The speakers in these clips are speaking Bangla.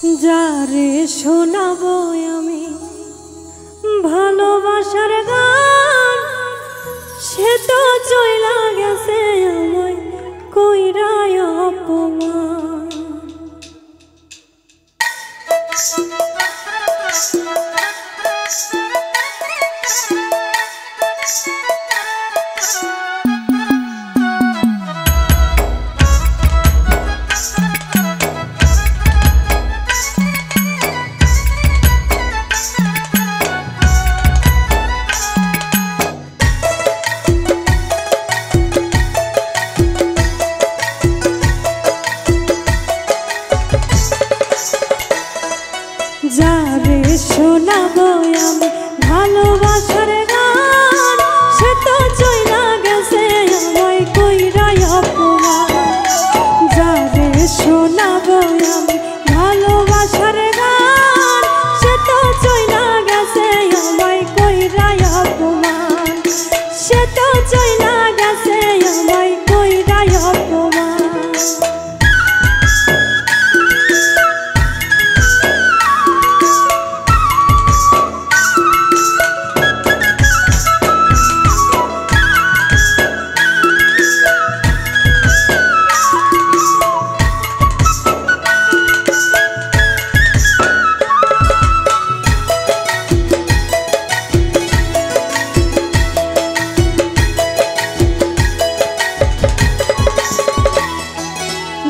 যারে শোনাবো আমি ভালোবাসার গান, সে তো চইলা গেছে আমায় কইরা অপমান। যারে শোনাবো আমি ভালোবাসার গান, সে তো চইলা গেছে আমায় কইরা অপমান। যারে শোনাবো আমি ভালোবাসার গান, সে তো চইলা গেছে আমায় কইরা অপমান। সে তো চইলা গেছে আমায় কইরা অপমান।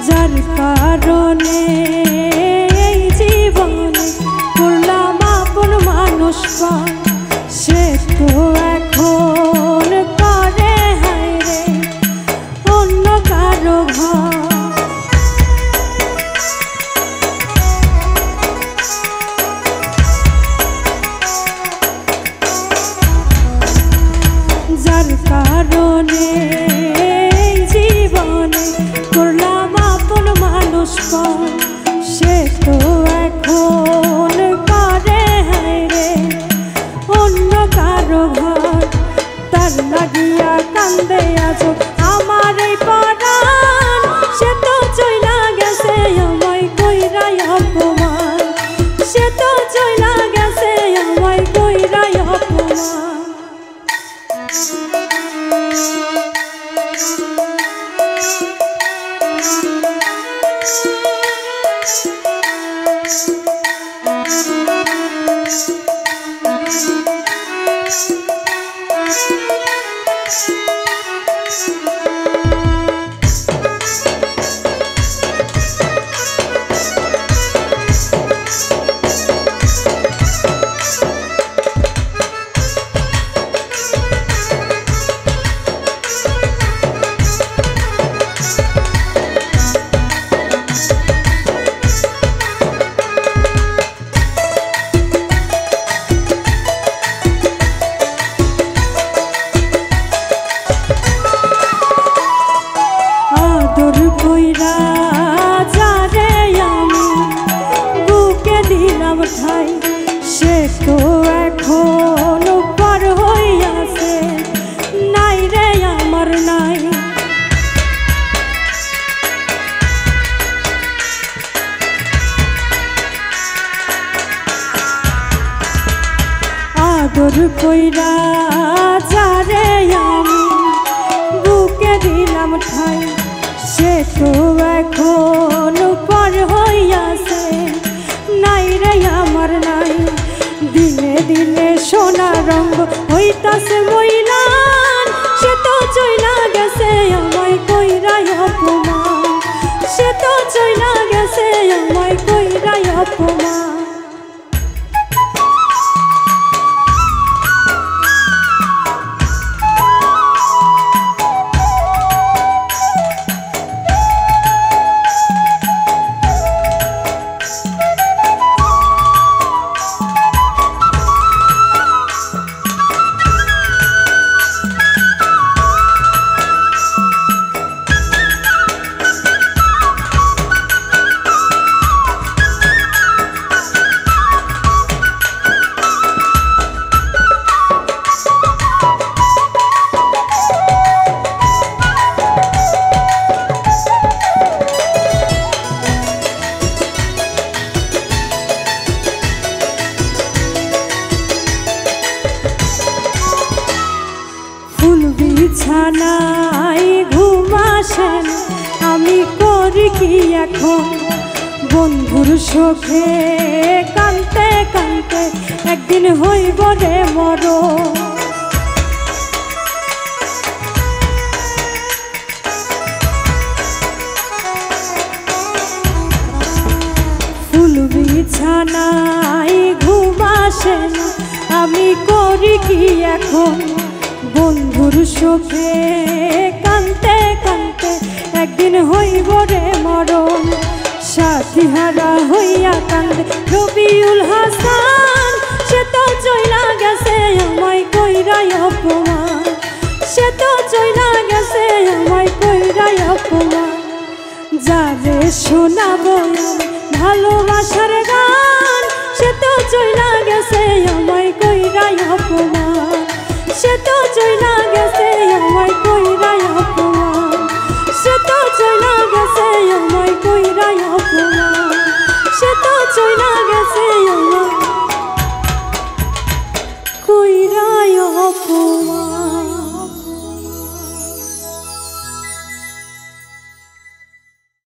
যার কারণে এই জীবনে করলাম আপন মানুষ পান, সে তো এখন করে হায় রে অন্য কারো ঘর। যার কারণে এই জীবনে করলাম আপন মানুষ পান, সে তো এখন করে হায় রে অন্য কারো ঘর। তার লাগিয়া কান্দে আজ আমার এই পরাণ, সে তো চইলা গেছে আমায় কইরা অপমান। সে তো চইলা গেছে আমায় কইরা অপমান। আদর কইরা যারে আমি বুকে দিলাম ঠাই, সে তো এখন পার হইয়াছে নাই রে আমার নাই। আদর কইরা যারে আমি বুকে দিলাম ঠাই, সে তো এখন পার হইয়াছে নাই রে আমার নাই। দিনে দিনে সোনা রঙ হইতাছে মইলান, সে তো চইলা গেছে আমায় কইরা অপমান। সে তো চইলা গেছে আমায় কইরা অপমান। এখন বন্ধুর শোকে কানতে কানতে একদিন হইব রে মরণ। ফুল বিছানায় ঘুম আসে না, আমি করি কি এখন বন্ধুর শোকে কানতে কানতে একদিন হইব রে মরণ। সাথীহারা হইয়া কান্দে রবিউল হাসান, সে তো চইলা গেছে আমায় কইরাই অপমান, সে তো চইলা গেছে আমায় কইরাই অপমান। যারে শোনাবো ভালোবাসার গান, সে তো চইলা গেছে আমায় কইরাই অপমান, সে তো চইলা গেছে আমায় কইরাই অপমান, সে তো চইলা গেছে আমায় কইরাই অপমান, সে তো চইলা গেছে আমায় কইরাই অপমান।